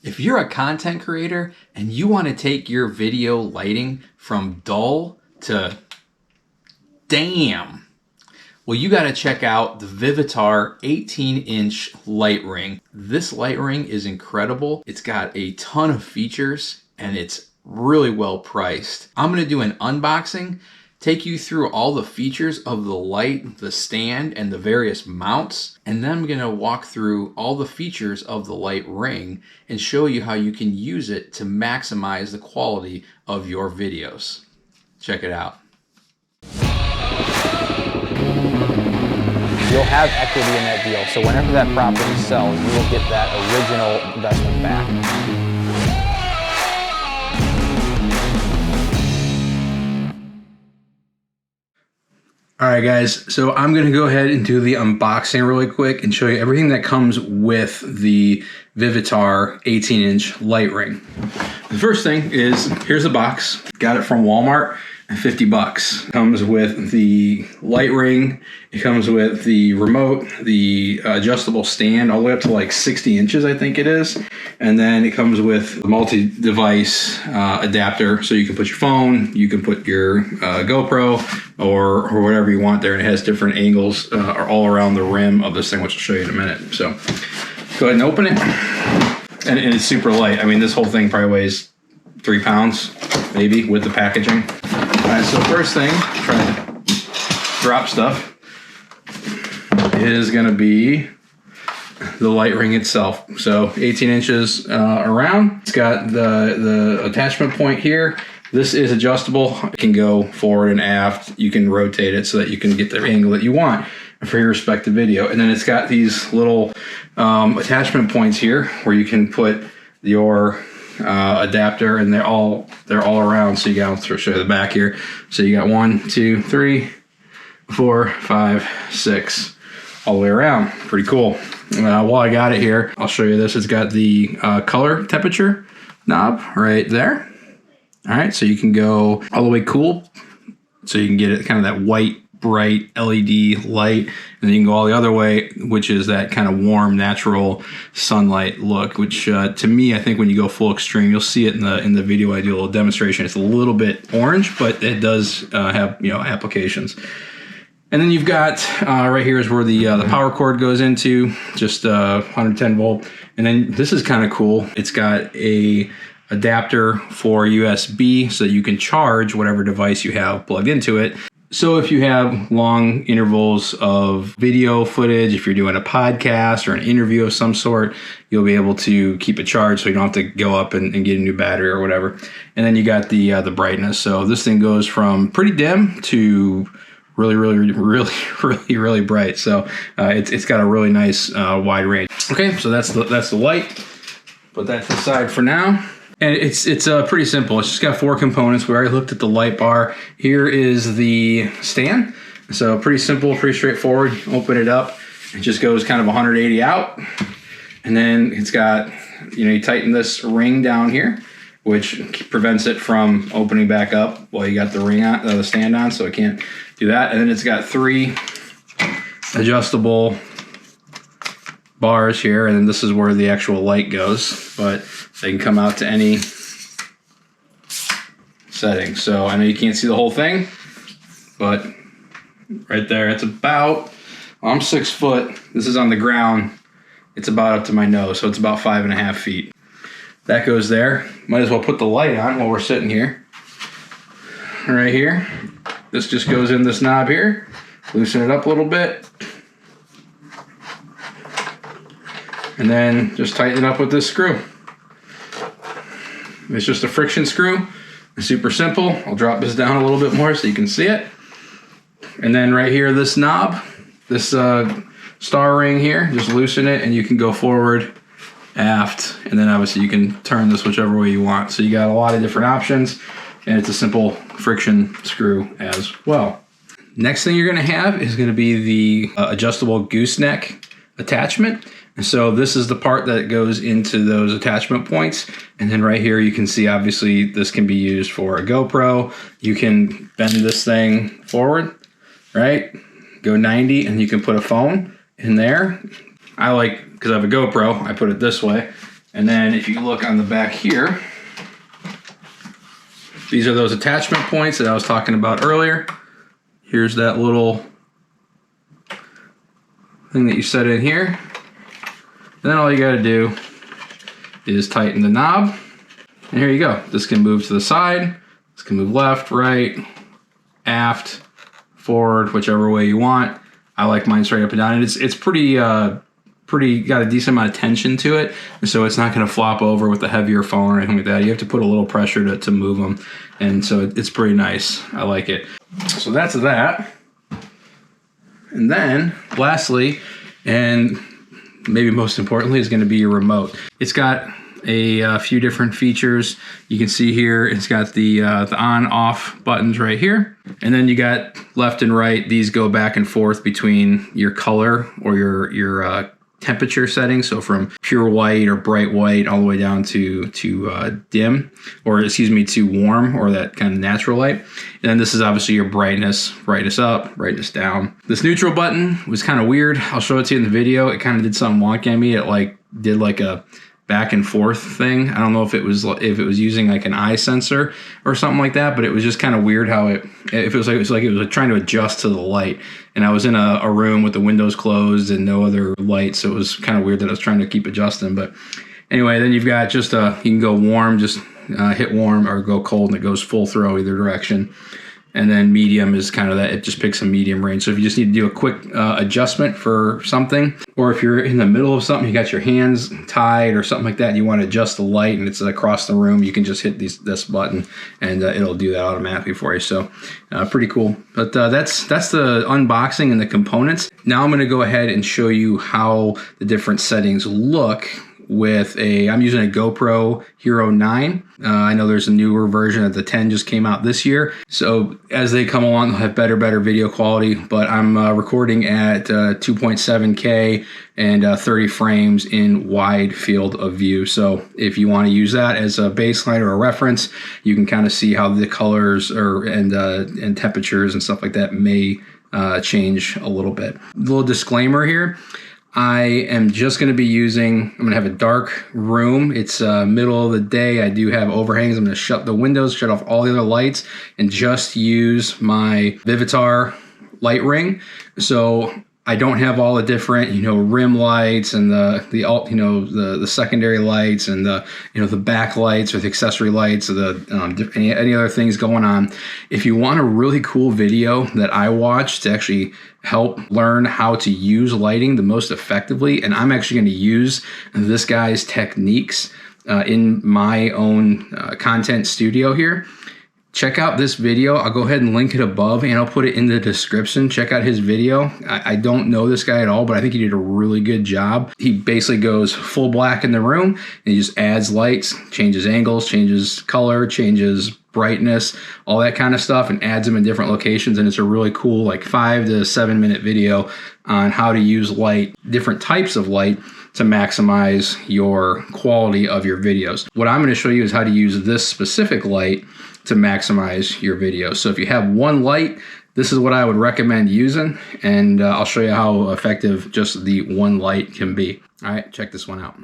If you're a content creator and you want to take your video lighting from dull to damn, well, you got to check out the VIVITAR 18-inch light ring. This light ring is incredible. It's got a ton of features and it's really well priced. I'm going to do an unboxing, take you through all the features of the light, the stand, and the various mounts, and then I'm going to walk through all the features of the light ring and show you how you can use it to maximize the quality of your videos. Check it out. You'll have equity in that deal, so whenever that property sells, you will get that original investment back. All right, guys, so I'm going to go ahead and do the unboxing really quick and show you everything that comes with the VIVITAR 18-inch light ring. The first thing is, here's the box. Got it from Walmart at 50 bucks. Comes with the light ring. It comes with the remote, the adjustable stand, all the way up to like 60 inches, I think it is. And then it comes with a multi-device adapter, so you can put your phone, you can put your GoPro, or whatever you want there. And it has different angles all around the rim of this thing, which I'll show you in a minute. So go ahead and open it. And it's super light. I mean, this whole thing probably weighs 3 pounds, maybe, with the packaging. All right, so first thing, try to drop stuff, is going to be the light ring itself. So 18 inches around. It's got the attachment point here. This is adjustable. It can go forward and aft. You can rotate it so that you can get the angle that you want for your respective video. And then it's got these little attachment points here where you can put your adapter, and they're all around. So you got, I'll show you the back here. So you got 1, 2, 3, 4, 5, 6, all the way around. Pretty cool. While I got it here, I'll show you this. It's got the color temperature knob right there. All right, so you can go all the way cool, so you can get it kind of that white, bright LED light, and then you can go all the other way, which is that kind of warm, natural sunlight look, which to me, I think when you go full extreme, you'll see it in the video. I do a little demonstration. It's a little bit orange, but it does have, applications. And then you've got right here is where the power cord goes into, just 110 volt. And then this is kind of cool. It's got a adapter for USB, so that you can charge whatever device you have plugged into it. So if you have long intervals of video footage, if you're doing a podcast or an interview of some sort, you'll be able to keep it charged, so you don't have to go up and get a new battery or whatever. And then you got the brightness. So this thing goes from pretty dim to really bright. So it's got a really nice wide range. Okay, so that's the light. Put that to the side for now. And it's pretty simple. It's just got 4 components. We already looked at the light bar. Here is the stand. So pretty simple, pretty straightforward. You open it up. It just goes kind of 180 out. And then it's got, you tighten this ring down here, which prevents it from opening back up while you got the ring on, the stand on, so it can't do that. And then it's got 3 adjustable bars here, and then this is where the actual light goes, but they can come out to any setting. So I know you can't see the whole thing, but right there, it's about, I'm 6 foot. This is on the ground. It's about up to my nose, so it's about 5.5 feet. That goes there. Might as well put the light on while we're sitting here. Right here. This just goes in this knob here. Loosen it up a little bit. And then just tighten it up with this screw. It's just a friction screw. It's super simple. I'll drop this down a little bit more so you can see it. And then right here, this knob, this star ring here, just loosen it and you can go forward, aft, and then obviously you can turn this whichever way you want. So you got a lot of different options, and it's a simple friction screw as well. Next thing you're gonna have is gonna be the adjustable gooseneck attachment. And so this is the part that goes into those attachment points. And then right here, you can see, obviously, this can be used for a GoPro. You can bend this thing forward, right? Go 90, and you can put a phone in there. I like, because I have a GoPro, I put it this way. And then if you look on the back here, these are those attachment points that I was talking about earlier. Here's that little thing that you set in here. Then all you got to do is tighten the knob. And here you go. This can move to the side. This can move left, right, aft, forward, whichever way you want. I like mine straight up and down. And it's pretty got a decent amount of tension to it, so it's not going to flop over with a heavier phone or anything like that. You have to put a little pressure to move them, and so it's pretty nice. I like it. So that's that. And then lastly, and maybe most importantly, is going to be your remote. It's got a few different features. You can see here it's got the on-off buttons right here, and then you got left and right. These go back and forth between your color or your temperature settings, so from pure white or bright white all the way down to dim, or excuse me, to warm, or that kind of natural light. And then this is obviously your brightness up, brightness down. This neutral button was kind of weird. I'll show it to you in the video. It kind of did something wonky on me. It did like a back and forth thing. I don't know if it was using like an eye sensor or something like that, but it was just kind of weird how it was trying to adjust to the light. And I was in a room with the windows closed and no other light, so it was kind of weird that I was trying to keep adjusting. But anyway, then you've got just you can go warm, just hit warm, or go cold, and it goes full throw either direction. And then medium is kind of that, it just picks a medium range. So if you just need to do a quick adjustment for something, or if you're in the middle of something, you got your hands tied or something like that, and you want to adjust the light and it's across the room, you can just hit this button and it'll do that automatically for you. So pretty cool. But that's the unboxing and the components. Now I'm going to go ahead and show you how the different settings look with I'm using a GoPro Hero 9. I know there's a newer version of the 10 just came out this year. So as they come along, they'll have better video quality, but I'm recording at 2.7K and 30 frames in wide field of view. So if you want to use that as a baseline or a reference, you can kind of see how the colors and temperatures and stuff like that may change a little bit. A little disclaimer here. I am just going to be I'm going to have a dark room. It's middle of the day. I do have overhangs. I'm going to shut the windows, shut off all the other lights, and just use my VIVITAR light ring. So I don't have all the different, rim lights and the secondary lights and the back lights or the accessory lights or the any other things going on. If you want a really cool video that I watch to actually help learn how to use lighting the most effectively, and I'm actually going to use this guy's techniques in my own content studio here, check out this video. I'll go ahead and link it above, and I'll put it in the description. Check out his video. I don't know this guy at all, but I think he did a really good job. He basically goes full black in the room, and he just adds lights, changes angles, changes color, changes brightness, all that kind of stuff, and adds them in different locations. And it's a really cool, like 5 to 7 minute video on how to use light, different types of light, to maximize your quality of your videos. What I'm going to show you is how to use this specific light to maximize your videos. So if you have one light, this is what I would recommend using, and I'll show you how effective just the one light can be. All right, check this one out.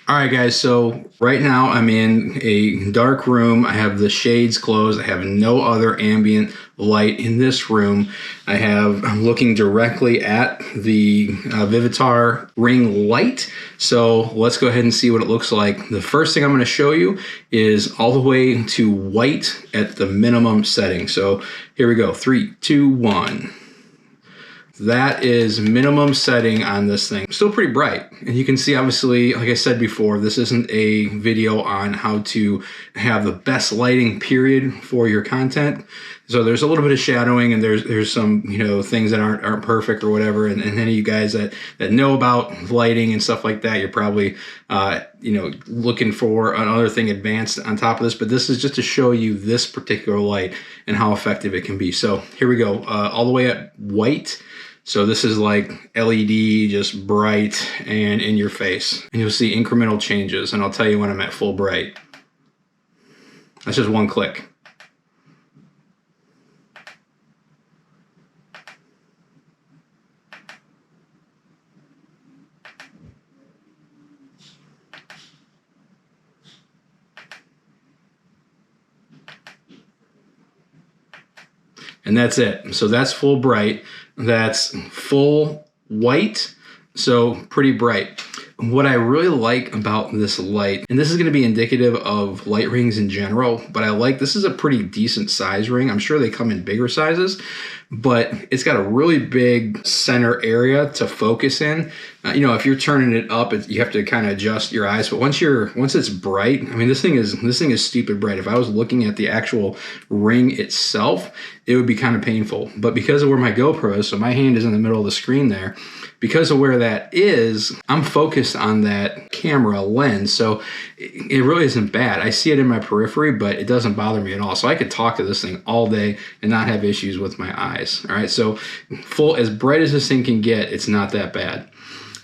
All right, guys, so right now I'm in a dark room. I have the shades closed. I have no other ambient light in this room. I'm looking directly at the VIVITAR ring light. So let's go ahead and see what it looks like. The first thing I'm going to show you is all the way to white at the minimum setting. So here we go, 3, 2, 1. That is minimum setting on this thing. Still pretty bright. And you can see, obviously, like I said before, this isn't a video on how to have the best lighting period for your content. So there's a little bit of shadowing, and there's some things that aren't perfect or whatever. And any of you guys that know about lighting and stuff like that, you're probably looking for another thing advanced on top of this. But this is just to show you this particular light and how effective it can be. So here we go, all the way at white. So this is like LED, just bright and in your face. And you'll see incremental changes, and I'll tell you when I'm at full bright. That's just one click. and that's it. So that's full bright. That's full white, so pretty bright. What I really like about this light, and this is going to be indicative of light rings in general, but I like this is a pretty decent size ring. I'm sure they come in bigger sizes, but it's got a really big center area to focus in. You know, if you're turning it up, you have to kind of adjust your eyes. But once it's bright, I mean, this thing is stupid bright. If I was looking at the actual ring itself, it would be kind of painful. But because of where my GoPro is, so my hand is in the middle of the screen there, because of where that is, I'm focused on that camera lens. So it really isn't bad. I see it in my periphery, but it doesn't bother me at all. So I could talk to this thing all day and not have issues with my eyes. All right, so full, as bright as this thing can get, it's not that bad.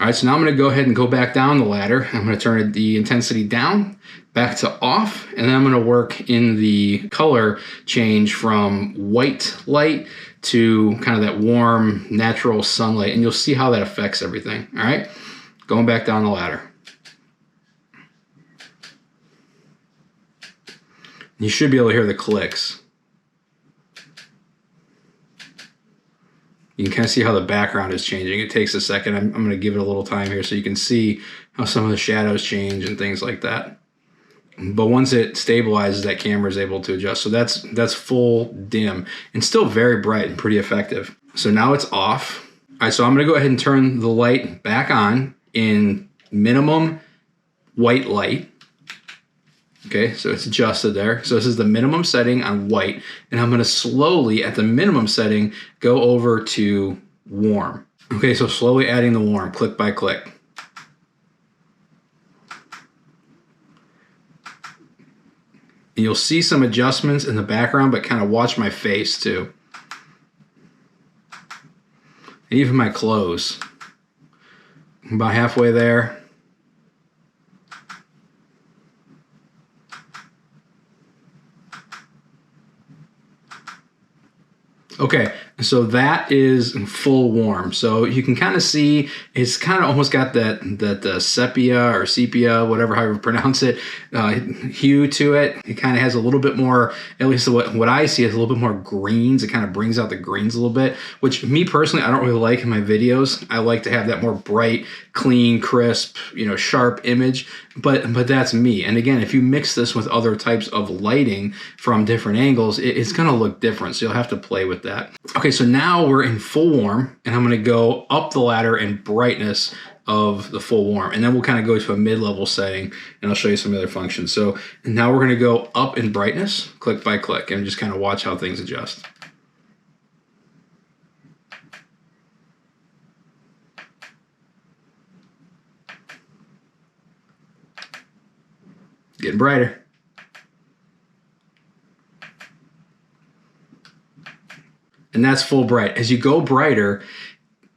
All right, so now I'm gonna go ahead and go back down the ladder. I'm gonna turn the intensity down, back to off, and then I'm gonna work in the color change from white light to kind of that warm, natural sunlight, and you'll see how that affects everything. All right, going back down the ladder. You should be able to hear the clicks. You can kind of see how the background is changing. It takes a second. I'm going to give it a little time here so you can see how some of the shadows change and things like that. But once it stabilizes, that camera is able to adjust. So that's full dim and still very bright and pretty effective. So now it's off. All right, so I'm going to go ahead and turn the light back on in minimum white light. Okay, so it's adjusted there. So this is the minimum setting on white, and I'm gonna slowly, at the minimum setting, go over to warm. Okay, so slowly adding the warm, click by click. And you'll see some adjustments in the background, but kind of watch my face too. And even my clothes. I'm about halfway there. Okay, so that is full warm. So you can kind of see it's kind of almost got that sepia or sepia, whatever, however you pronounce it, hue to it. It kind of has a little bit more, at least what I see is a little bit more greens. It kind of brings out the greens a little bit, which me personally, I don't really like in my videos. I like to have that more bright, clean, crisp, you know, sharp image, but that's me. And again, if you mix this with other types of lighting from different angles, it's going to look different. So you'll have to play with that. Okay, so now we're in full warm, and I'm going to go up the ladder in brightness of the full warm, and then we'll kind of go to a mid-level setting, and I'll show you some other functions. So now we're going to go up in brightness, click by click, and just kind of watch how things adjust. Getting brighter. And that's full bright. As you go brighter,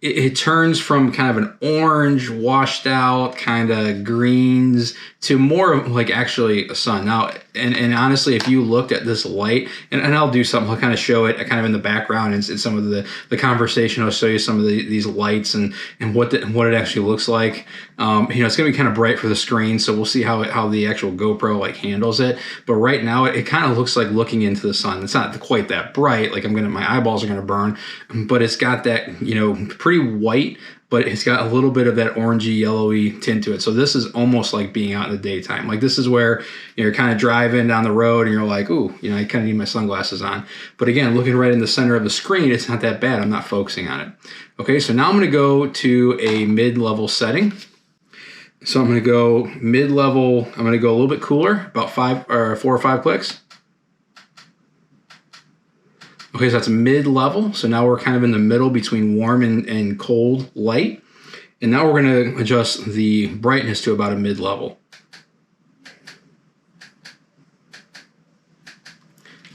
it turns from kind of an orange, washed out, kind of greens to more of like actually a sun. Now, and honestly, if you looked at this light, and I'll do something, I'll kind of show it kind of in the background and in some of the conversation. I'll show you some of these lights and what it actually looks like. You know, it's gonna be kind of bright for the screen, so we'll see how the actual GoPro like handles it. But right now, it kind of looks like looking into the sun. It's not quite that bright. Like my eyeballs are gonna burn, but it's got that, you know, pretty white, but it's got a little bit of that orangey, yellowy tint to it. So this is almost like being out in the daytime. Like this is where you're kind of driving down the road and you're like, ooh, you know, I kind of need my sunglasses on. But again, looking right in the center of the screen, it's not that bad. I'm not focusing on it. Okay, so now I'm gonna go to a mid-level setting. So I'm gonna go mid-level, I'm gonna go a little bit cooler, about 4 or 5 clicks. Okay, so that's mid-level. So now we're kind of in the middle between warm and cold light. And now we're going to adjust the brightness to about a mid-level.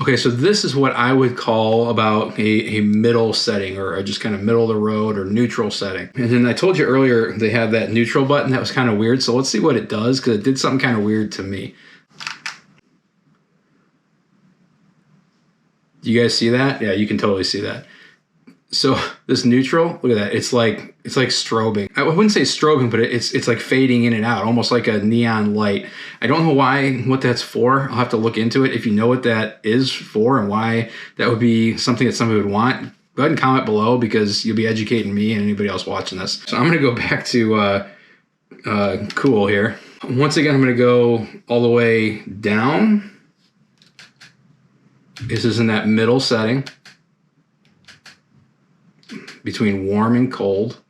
Okay, so this is what I would call about a middle setting, or just kind of middle of the road or neutral setting. And then I told you earlier they have that neutral button. That was kind of weird. So let's see what it does, because it did something kind of weird to me. Do you guys see that? Yeah, you can totally see that. So this neutral, look at that. It's like strobing. I wouldn't say strobing, but it's like fading in and out, almost like a neon light. I don't know what that's for. I'll have to look into it. If you know what that is for and why that would be something that somebody would want, go ahead and comment below, because you'll be educating me and anybody else watching this. So I'm gonna go back to cool here. Once again, I'm gonna go all the way down. This is in that middle setting between warm and cold.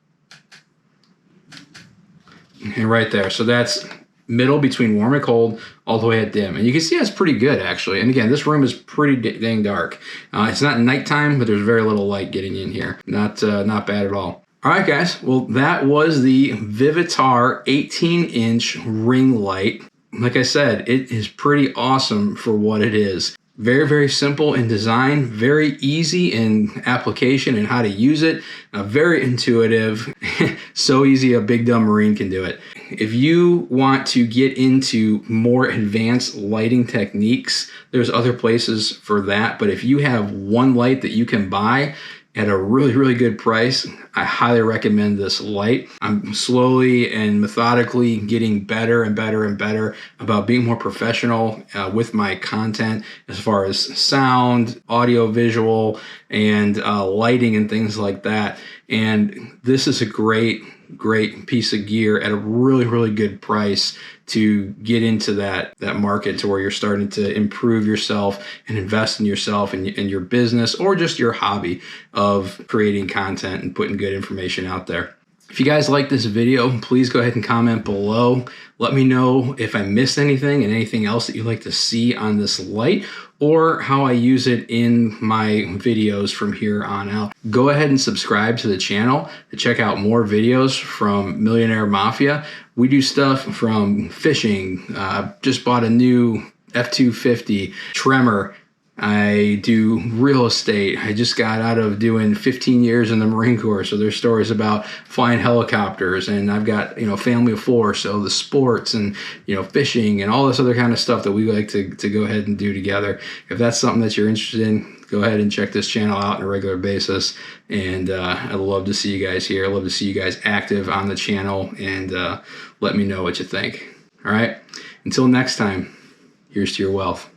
And right there. So that's middle between warm and cold, all the way at dim. And you can see that's pretty good, actually. And again, this room is pretty dang dark. It's not nighttime, but there's very little light getting in here. Not bad at all. All right, guys. Well, that was the VIVITAR 18-inch ring light. Like I said, it is pretty awesome for what it is. Very, very simple in design, very easy in application and how to use it. Very intuitive, so easy a big dumb Marine can do it. If you want to get into more advanced lighting techniques, there's other places for that. But if you have one light that you can buy at a really, really good price, I highly recommend this light. I'm slowly and methodically getting better and better and better about being more professional with my content as far as sound, audio, visual, and lighting and things like that. And this is a great piece of gear at a really, really good price to get into that market, to where you're starting to improve yourself and invest in yourself and in your business, or just your hobby of creating content and putting good information out there. If you guys like this video, please go ahead and comment below. Let me know if I missed anything and anything else that you'd like to see on this light, or how I use it in my videos from here on out. Go ahead and subscribe to the channel to check out more videos from Millionaire Mafia. We do stuff from fishing. Just bought a new F-250 Tremor. I do real estate. I just got out of doing 15 years in the Marine Corps, so there's stories about flying helicopters, and I've got, family of four, so the sports and, fishing and all this other kind of stuff that we like to go ahead and do together. If that's something that you're interested in, go ahead and check this channel out on a regular basis, and I'd love to see you guys here. I'd love to see you guys active on the channel, and let me know what you think. All right, until next time, here's to your wealth.